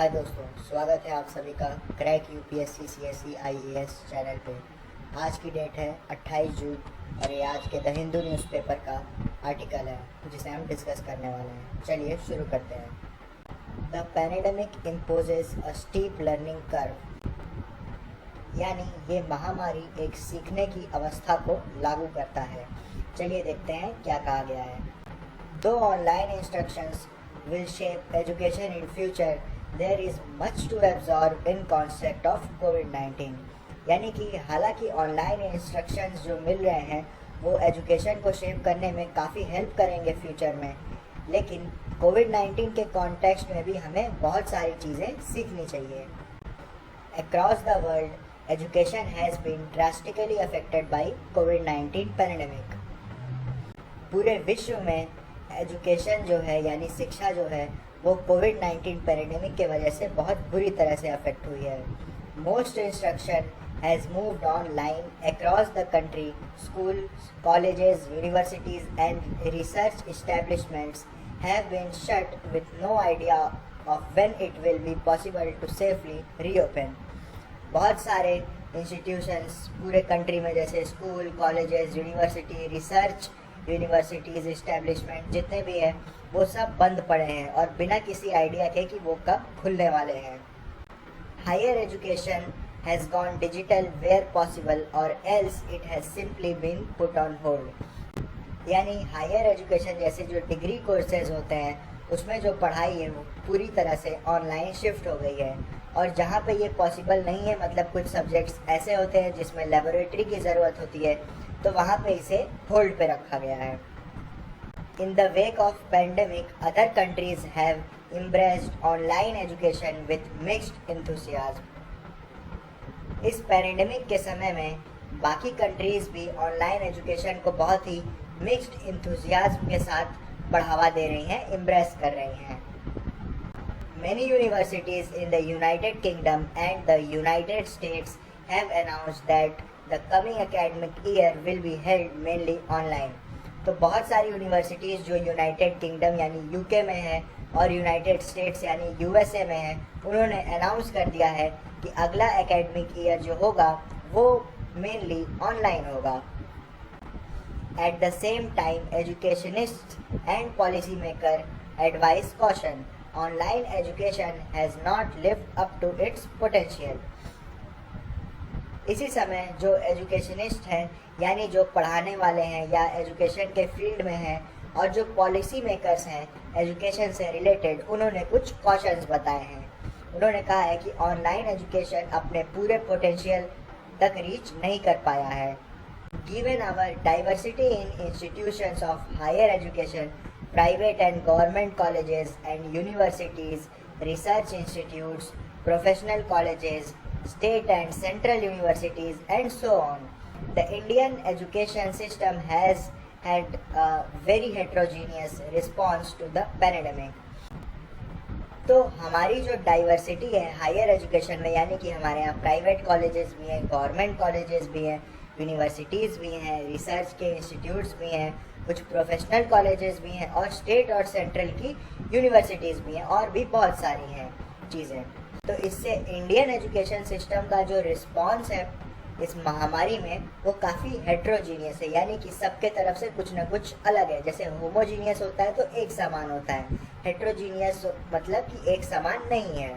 हाय दोस्तों, स्वागत है आप सभी का crack UPSC CSE IAS channel पे। आज की डेट है 28 जून और ये आज के द हिंदू न्यूज़पेपर का आर्टिकल है जिसे हम डिस्कस करने वाले हैं। चलिए शुरू करते हैं। The pandemic imposes a steep learning curve, यानी ये महामारी एक सीखने की अवस्था को लागू करता है। चलिए देखते हैं क्या कहा गया है। दो online instructions will shape education in future, there is much to absorb in concept of COVID-19। यानी कि हालांकि ऑनलाइन इंस्ट्रक्शंस जो मिल रहे हैं वो एजुकेशन को शेप करने में काफ़ी हेल्प करेंगे फ्यूचर में, लेकिन कोविड-19 के कॉन्टेक्स्ट में भी हमें बहुत सारी चीज़ें सीखनी चाहिए। Across the world, education has been drastically affected by COVID-19 pandemic। पूरे विश्व में एजुकेशन जो है यानी शिक्षा जो है वो कोविड-19 पैंडेमिक के वजह से बहुत बुरी तरह से अफेक्ट हुई है। Most instruction has moved online across the country. School, colleges, universities and research establishments have been shut with no idea of when it will be possible to safely reopen. बहुत सारे इंस्टीट्यूशंस पूरे country में, जैसे school, colleges, universities establishment जितने भी हैं वो सब बंद पड़े हैं और बिना किसी आइडिया के कि वो कब खुलने वाले हैं। Higher education has gone digital where possible or else it has simply been put on hold. यानी हायर एजुकेशन जैसे जो डिग्री कोर्सेज होते हैं उसमें जो पढ़ाई है वो पूरी तरह से ऑनलाइन शिफ्ट हो गई है, और जहाँ पे ये पॉसिबल नहीं है, मतलब कुछ सब्जेक्ट्स ऐसे होते हैं जिसमें लेबोरेटरी की ज़रूरत होती है, तो वहाँ पे इसे होल्ड पे रखा गया है। In the wake of pandemic, other countries have embraced online education with mixed enthusiasm। इस पैंडेमिक के समय में बाकी कंट्रीज भी ऑनलाइन एजुकेशन को बहुत ही मिक्स्ड enthusiasm के साथ बढ़ावा दे रही हैं, एम्ब्रेस कर रही हैं। Many universities in the United Kingdom and the United States have announced that the coming academic year will be held mainly online। तो बहुत सारी यूनिवर्सिटीज़ जो यूनाइटेड किंगडम यानी यूके में है और यूनाइटेड स्टेट्स यानी यूएसए में है, उन्होंने अनाउंस कर दिया है कि अगला एकेडमिक ईयर जो होगा वो मेनली ऑनलाइन होगा। At the same time, educationists and policymaker advise caution। Online education has not lived up to its potential। इसी समय जो एजुकेशनिस्ट हैं यानी जो पढ़ाने वाले हैं या एजुकेशन के फील्ड में हैं और जो पॉलिसी मेकर्स हैं एजुकेशन से रिलेटेड, उन्होंने कुछ कॉशंस बताए हैं। उन्होंने कहा है कि ऑनलाइन एजुकेशन अपने पूरे पोटेंशियल तक रीच नहीं कर पाया है। Given our diversity in institutions of higher education, private and government colleges and universities, research institutes, professional colleges, state and central universities and so on, the Indian education system has had a very heterogeneous response to the pandemic। तो हमारी जो diversity है higher education में, यानी कि हमारे यहाँ private colleges भी हैं, गवर्नमेंट कॉलेजेस भी हैं, यूनिवर्सिटीज़ भी हैं, रिसर्च के इंस्टीट्यूट्स भी हैं, कुछ प्रोफेशनल कॉलेजेस भी हैं और स्टेट और सेंट्रल की यूनिवर्सिटीज़ भी हैं, और भी बहुत सारी हैं चीज़ें। तो इससे इंडियन एजुकेशन सिस्टम का जो रिस्पॉन्स है इस महामारी में वो काफ़ी हेट्रोजीनियस है, यानी कि सबके तरफ से कुछ ना कुछ अलग है। जैसे होमोजीनियस होता है तो एक समान होता है, हेट्रोजीनियस मतलब कि एक समान नहीं है।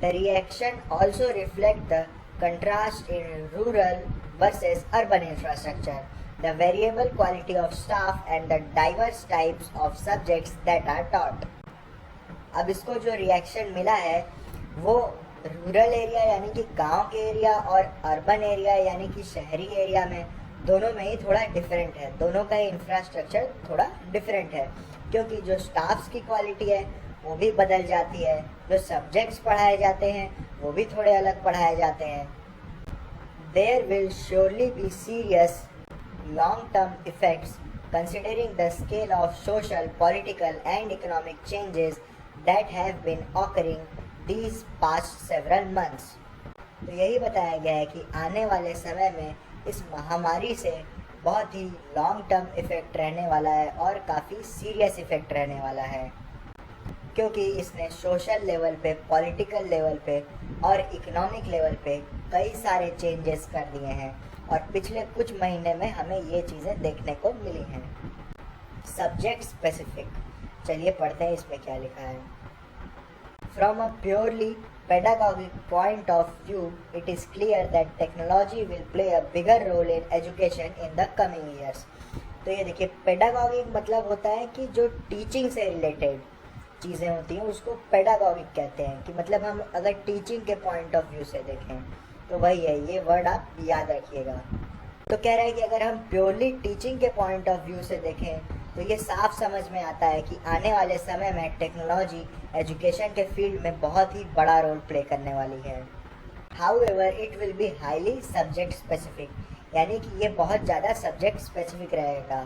The reaction also reflect the contrast in rural versus urban infrastructure, the variable quality of staff and the diverse types of subjects that are taught. अब इसको जो रिएक्शन मिला है वो रूरल एरिया यानी कि गांव के एरिया और अर्बन एरिया यानी कि शहरी एरिया में, दोनों में ही थोड़ा डिफरेंट है। दोनों का इंफ्रास्ट्रक्चर थोड़ा डिफरेंट है, क्योंकि जो स्टाफ्स की क्वालिटी है वो भी बदल जाती है, जो सब्जेक्ट्स पढ़ाए जाते हैं वो भी थोड़े अलग पढ़ाए जाते हैं। There will surely be serious long term effects considering the scale of social, political and economic changes that have been occurring these past several months। तो यही बताया गया है कि आने वाले समय में इस महामारी से बहुत ही लॉन्ग टर्म इफ़ेक्ट रहने वाला है और काफ़ी सीरियस इफ़ेक्ट रहने वाला है। क्योंकि इसने सोशल लेवल पे, पॉलिटिकल लेवल पे और इकोनॉमिक लेवल पे कई सारे चेंजेस कर दिए हैं और पिछले कुछ महीने में हमें ये चीज़ें देखने को मिली हैं। सब्जेक्ट स्पेसिफिक, चलिए पढ़ते हैं इसमें क्या लिखा है। From a purely pedagogic point of view, it is clear that technology will play a bigger role in education in the coming years. तो ये देखिए, पेडागॉगिक मतलब होता है कि जो टीचिंग से रिलेटेड चीज़ें होती हैं उसको पेडागॉगिक कहते हैं, कि मतलब हम अगर टीचिंग के पॉइंट ऑफ व्यू से देखें तो वही है, ये वर्ड आप याद रखिएगा। तो कह रहा है कि अगर हम प्योरली टीचिंग के पॉइंट ऑफ व्यू से देखें तो ये साफ समझ में आता है कि आने वाले समय में टेक्नोलॉजी एजुकेशन के फील्ड में बहुत ही बड़ा रोल प्ले करने वाली है। However it will be highly subject specific, यानी कि ये बहुत ज़्यादा सब्जेक्ट स्पेसिफिक रहेगा।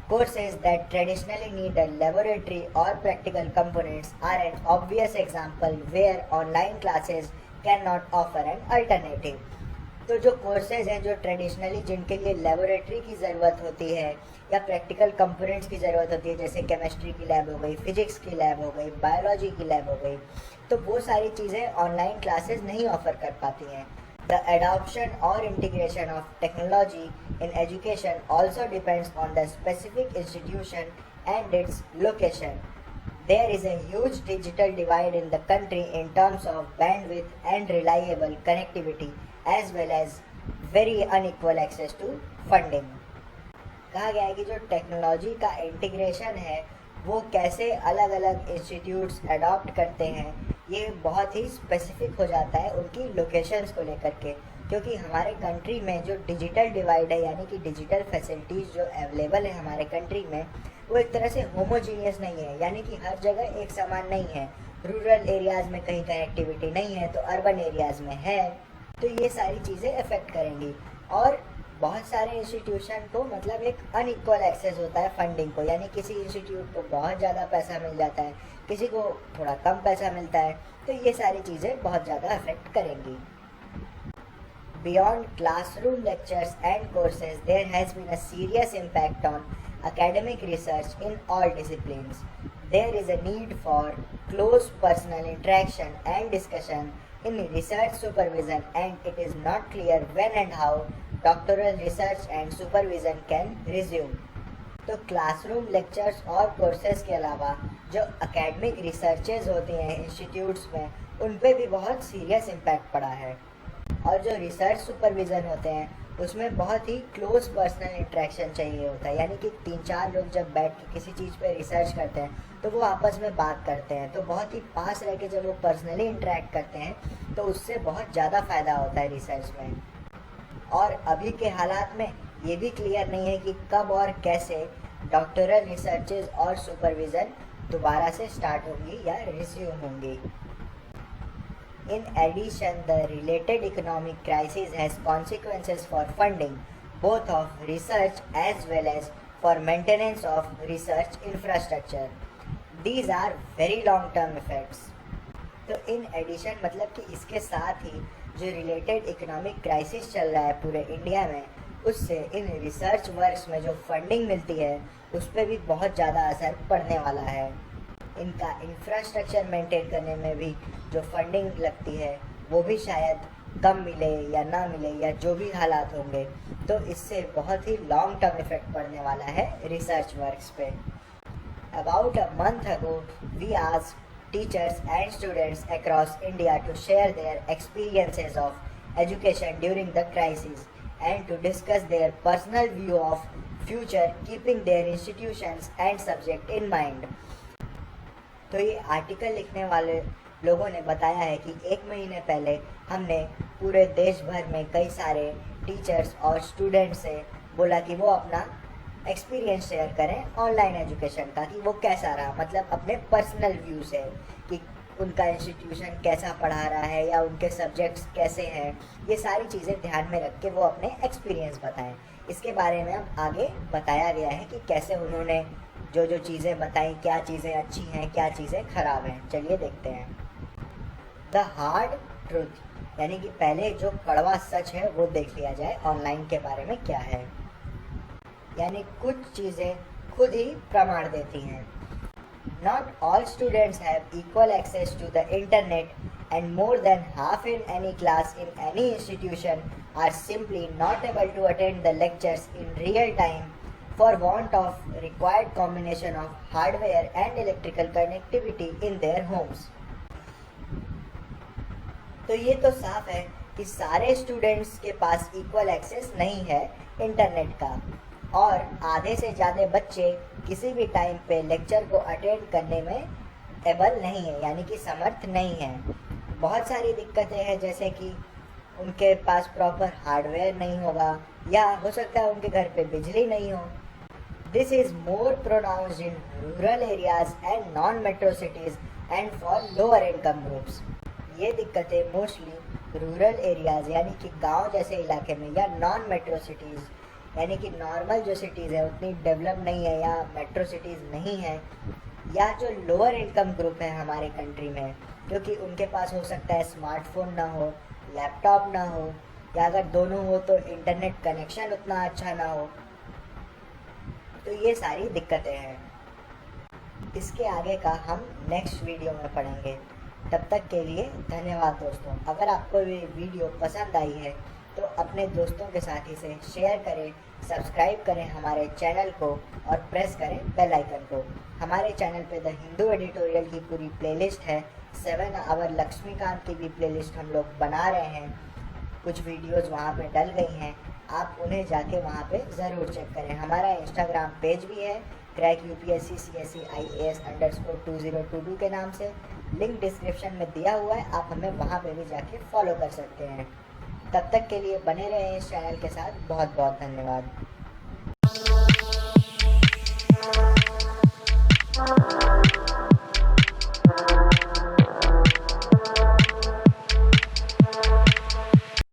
Courses that traditionally need a laboratory or practical components are an obvious example where online classes cannot offer an alternative. तो जो कोर्सेज हैं जो ट्रेडिशनली जिनके लिए लेबोरेटरी की ज़रूरत होती है या प्रैक्टिकल कंपोनेंट्स की ज़रूरत होती है, जैसे केमिस्ट्री की लैब हो गई, फिजिक्स की लैब हो गई, बायोलॉजी की लैब हो गई, तो वो सारी चीज़ें ऑनलाइन क्लासेस नहीं ऑफर कर पाती हैं। The adoption or integration of technology in education also depends on the specific institution and its location. There is a huge digital divide in the country in terms of bandwidth and reliable connectivity, as well as very unequal access to funding. कहा गया है कि जो technology का integration है वो कैसे अलग अलग इंस्टीट्यूट्स अडॉप्ट करते हैं, ये बहुत ही स्पेसिफिक हो जाता है उनकी लोकेशंस को लेकर के, क्योंकि हमारे कंट्री में जो डिजिटल डिवाइड है, यानी कि डिजिटल फैसिलिटीज़ जो अवेलेबल है हमारे कंट्री में, वो एक तरह से होमोजीनियस नहीं है, यानी कि हर जगह एक समान नहीं है। रूरल एरियाज़ में कहीं कनेक्टिविटी नहीं है तो अर्बन एरियाज़ में है, तो ये सारी चीज़ें अफेक्ट करेंगी। और बहुत सारे इंस्टीट्यूशन को मतलब एक अनइक्वल एक्सेस होता है फंडिंग को, यानी किसी इंस्टीट्यूट को बहुत ज़्यादा पैसा मिल जाता है, किसी को थोड़ा कम पैसा मिलता है, तो ये सारी चीज़ें बहुत ज़्यादा अफेक्ट करेंगी। Beyond classroom lectures and courses, there has been a serious impact on academic research in all disciplines. There is a need for close personal interaction and discussion in research supervision, and it is not clear when and how doctoral research and supervision can resume. तो classroom lectures और courses के अलावा जो academic researches होती हैं institutes में, उन पे भी बहुत सीरियस इम्पैक्ट पड़ा है। और जो रिसर्च सुपरविज़न होते हैं उसमें बहुत ही क्लोज पर्सनल इंटरेक्शन चाहिए होता है, यानी कि 3-4 लोग जब बैठ के किसी चीज़ पे रिसर्च करते हैं तो वो आपस में बात करते हैं, तो बहुत ही पास रह के जब वो पर्सनली इंटरेक्ट करते हैं तो उससे बहुत ज़्यादा फ़ायदा होता है रिसर्च में। और अभी के हालात में ये भी क्लियर नहीं है कि कब और कैसे डॉक्टरल रिसर्चेज और सुपरविज़न दोबारा से स्टार्ट होंगी या रिज्यूम होंगी। In addition, the related economic crisis has consequences for funding, both of research as well as for maintenance of research infrastructure. These are very long-term effects. तो in addition मतलब कि इसके साथ ही जो रिलेटेड इकोनॉमिक क्राइसिस चल रहा है पूरे इंडिया में, उससे इन रिसर्च वर्क्स में जो फंडिंग मिलती है उस पर भी बहुत ज़्यादा असर पड़ने वाला है। इनका इंफ्रास्ट्रक्चर मेंटेन करने में भी जो फंडिंग लगती है वो भी शायद कम मिले या ना मिले या जो भी हालात होंगे, तो इससे बहुत ही लॉन्ग टर्म इफेक्ट पड़ने वाला है रिसर्च वर्क्स पे। About a month ago we asked teachers and students across India to share their experiences of education during the crisis and to discuss their personal view of future, keeping their institutions and subject in mind. तो ये article लिखने वाले लोगों ने बताया है कि 1 महीने पहले हमने पूरे देश भर में कई सारे टीचर्स और स्टूडेंट्स से बोला कि वो अपना एक्सपीरियंस शेयर करें ऑनलाइन एजुकेशन का, कि वो कैसा रहा, मतलब अपने पर्सनल व्यू से कि उनका इंस्टीट्यूशन कैसा पढ़ा रहा है या उनके सब्जेक्ट्स कैसे हैं, ये सारी चीज़ें ध्यान में रख के वो अपने एक्सपीरियंस बताएं। इसके बारे में अब आगे बताया गया है कि कैसे उन्होंने जो जो चीज़ें बताई, क्या चीज़ें अच्छी हैं, क्या चीज़ें ख़राब हैं। चलिए देखते हैं। द हार्ड ट्रूथ, यानी कि पहले जो कड़वा सच है वो देख लिया जाए ऑनलाइन के बारे में क्या है। यानी कुछ चीज़ें खुद ही प्रमाण देती हैं। Not all students have equal access to the internet, and more than half in any class in any institution are simply not able to attend the lectures in real time for want of required combination of hardware and electrical connectivity in their homes. तो ये तो साफ है कि सारे students के पास equal access नहीं है इंटरनेट का, और आधे से ज़्यादा बच्चे किसी भी टाइम पे लेक्चर को अटेंड करने में एबल नहीं है, यानी कि समर्थ नहीं है। बहुत सारी दिक्कतें हैं, जैसे कि उनके पास प्रॉपर हार्डवेयर नहीं होगा, या हो सकता है उनके घर पे बिजली नहीं हो। This is more pronounced in rural areas and non metro cities and for lower income groups. ये दिक्कतें मोस्टली रूरल एरियाज़ यानी कि गांव जैसे इलाके में, या नॉन मेट्रो सिटीज़ यानी कि नॉर्मल जो सिटीज़ है उतनी डेवलप नहीं है, या मेट्रो सिटीज़ नहीं है, या जो लोअर इनकम ग्रुप है हमारे कंट्री में, क्योंकि उनके पास हो सकता है स्मार्टफोन ना हो, लैपटॉप ना हो, या अगर दोनों हो तो इंटरनेट कनेक्शन उतना अच्छा ना हो। तो ये सारी दिक्कतें हैं। इसके आगे का हम नेक्स्ट वीडियो में पढ़ेंगे। तब तक के लिए धन्यवाद दोस्तों। अगर आपको ये वीडियो पसंद आई है तो अपने दोस्तों के साथ इसे शेयर करें, सब्सक्राइब करें हमारे चैनल को और प्रेस करें बेल आइकन को। हमारे चैनल पे द हिंदू एडिटोरियल की पूरी प्लेलिस्ट है। 7 आवर लक्ष्मीकांत की भी प्लेलिस्ट हम लोग बना रहे हैं। कुछ वीडियोज़ वहाँ पे डल गई हैं, आप उन्हें जाके वहाँ पे ज़रूर चेक करें। हमारा इंस्टाग्राम पेज भी है क्रैक UPSC CSE IAS_2022 के नाम से, लिंक डिस्क्रिप्शन में दिया हुआ है, आप हमें वहाँ पे भी जाके फॉलो कर सकते हैं। तब तक के लिए बने रहें इस चैनल के साथ। बहुत बहुत धन्यवाद।